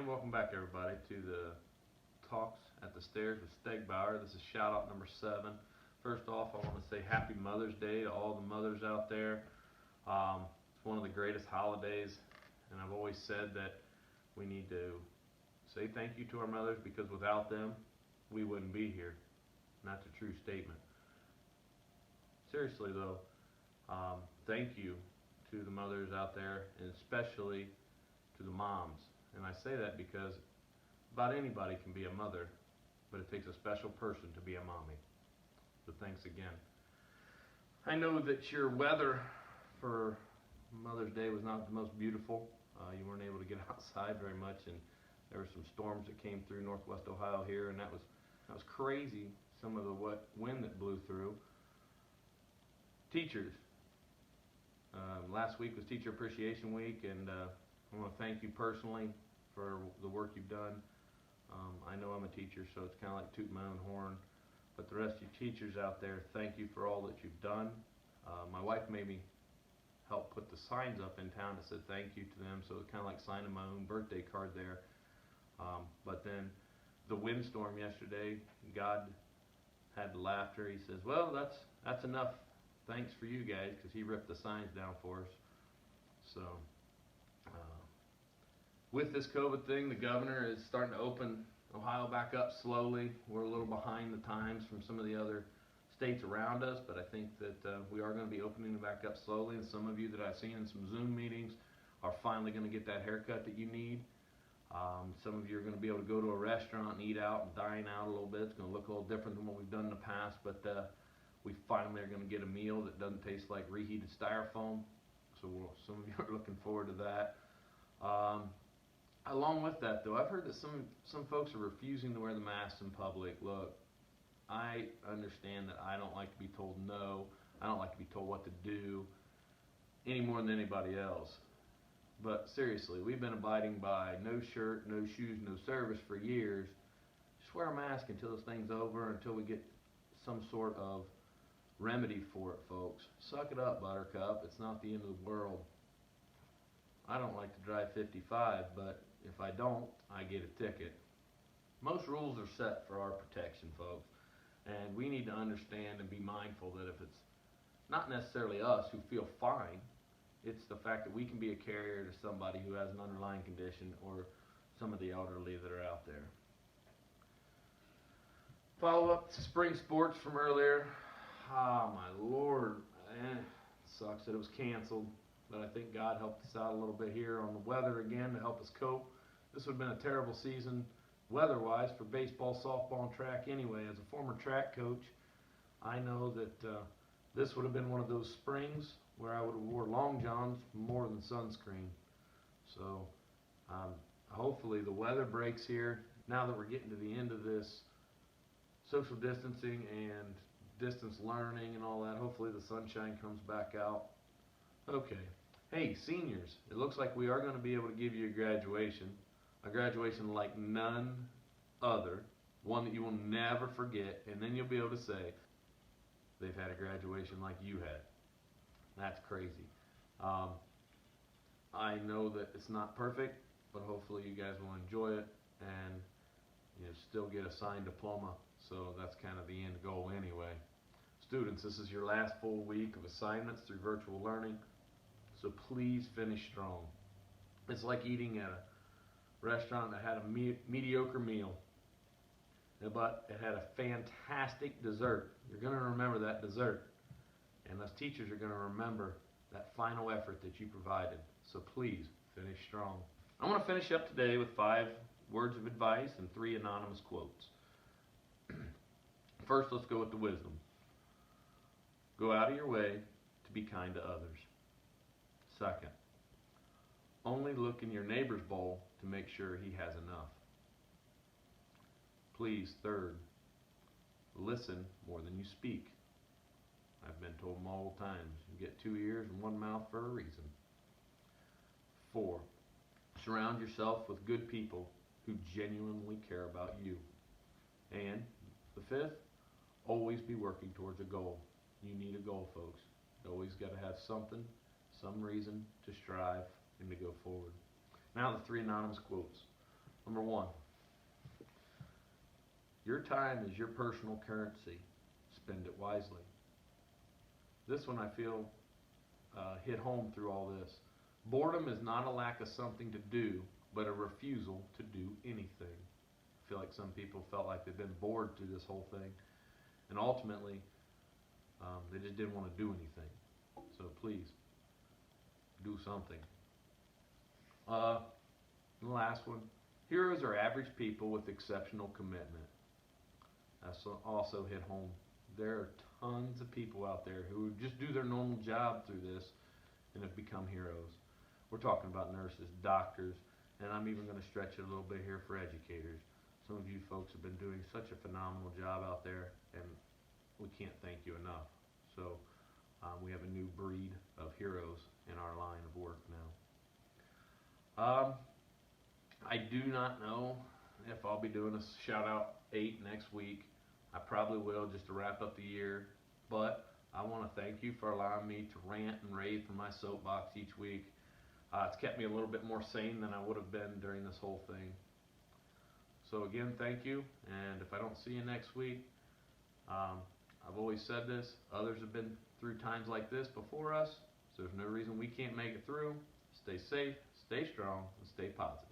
And welcome back, everybody, to the Talks at the Stairs with Stegbauer. This is shout out number 7. First off, I want to say Happy Mother's Day to all the mothers out there. It's one of the greatest holidays, and I've always said that we need to say thank you to our mothers because without them, we wouldn't be here. And that's a true statement. Seriously, though, thank you to the mothers out there, and especially to the moms. And I say that because about anybody can be a mother, but it takes a special person to be a mommy. So thanks again. I know that your weather for Mother's Day was not the most beautiful. You weren't able to get outside very much, and there were some storms that came through northwest Ohio here, and that was crazy. Some of the wind that blew through. Teachers. Last week was Teacher Appreciation Week, and I want to thank you personally for the work you've done. I know I'm a teacher, so it's kind of like tooting my own horn. But the rest of you teachers out there, thank you for all that you've done. My wife made me help put the signs up in town that said thank you to them, so it's kind of like signing my own birthday card there. But then the windstorm yesterday, God had the laughter. He says, well, that's enough. Thanks for you guys, because he ripped the signs down for us. So with this COVID thing, the governor is starting to open Ohio back up slowly. We're a little behind the times from some of the other states around us, but I think that we are going to be opening it back up slowly. And some of you that I've seen in some Zoom meetings are finally going to get that haircut that you need. Some of you are going to be able to go to a restaurant and eat out and dine out a little bit. It's going to look a little different than what we've done in the past, but we finally are going to get a meal that doesn't taste like reheated styrofoam. So some of you are looking forward to that. Along with that, though, I've heard that some folks are refusing to wear the masks in public. Look, I understand that I don't like to be told no. I don't like to be told what to do any more than anybody else. But seriously, we've been abiding by no shirt, no shoes, no service for years. Just wear a mask until this thing's over, until we get some sort of remedy for it, folks. Suck it up, Buttercup. It's not the end of the world. I don't like to drive 55, but if I don't, I get a ticket. Most rules are set for our protection, folks, and we need to understand and be mindful that if it's not necessarily us who feel fine, it's the fact that we can be a carrier to somebody who has an underlying condition or some of the elderly that are out there. Follow up to spring sports from earlier. Ah, my Lord, sucks that it was canceled. But I think God helped us out a little bit here on the weather again to help us cope. This would have been a terrible season weather-wise for baseball, softball, and track anyway. As a former track coach, I know that this would have been one of those springs where I would have wore long johns more than sunscreen. So hopefully the weather breaks here now that we're getting to the end of this social distancing and distance learning and all that. Hopefully the sunshine comes back out. Okay. Hey, seniors, it looks like we are going to be able to give you a graduation like none other, one that you will never forget, and then you'll be able to say they've had a graduation like you had. That's crazy. I know that it's not perfect, but hopefully you guys will enjoy it and still get a signed diploma, so that's kind of the end goal anyway. Students, this is your last full week of assignments through virtual learning. So please finish strong. It's like eating at a restaurant that had a mediocre meal, but it had a fantastic dessert. You're going to remember that dessert. And us teachers are going to remember that final effort that you provided. So please finish strong. I want to finish up today with 5 words of advice and 3 anonymous quotes. First, let's go with the wisdom. Go out of your way to be kind to others. Second, only look in your neighbor's bowl to make sure he has enough. Please, third, listen more than you speak. I've been told multiple times, you get 2 ears and 1 mouth for a reason. 4, surround yourself with good people who genuinely care about you. And the 5th, always be working towards a goal. You need a goal, folks. You always got to have something, some reason to strive and to go forward. Now the 3 anonymous quotes. Number one, your time is your personal currency. Spend it wisely. This one I feel hit home through all this. Boredom is not a lack of something to do, but a refusal to do anything. I feel like some people felt like they've been bored through this whole thing, and ultimately, they just didn't want to do anything. So please, do something. The last one. Heroes are average people with exceptional commitment. That's also hit home. There are tons of people out there who just do their normal job through this and have become heroes. We're talking about nurses, doctors, and I'm even going to stretch it a little bit here for educators. Some of you folks have been doing such a phenomenal job out there, and we can't thank you enough. So we have a new breed of heroes in our line of work now. I do not know if I'll be doing a shout out 8 next week. I probably will, just to wrap up the year, but I want to thank you for allowing me to rant and rave from my soapbox each week. It's kept me a little bit more sane than I would have been during this whole thing. So again, thank you, and if I don't see you next week, I've always said this, others have been through times like this before us, so there's no reason we can't make it through. Stay safe, stay strong, and stay positive.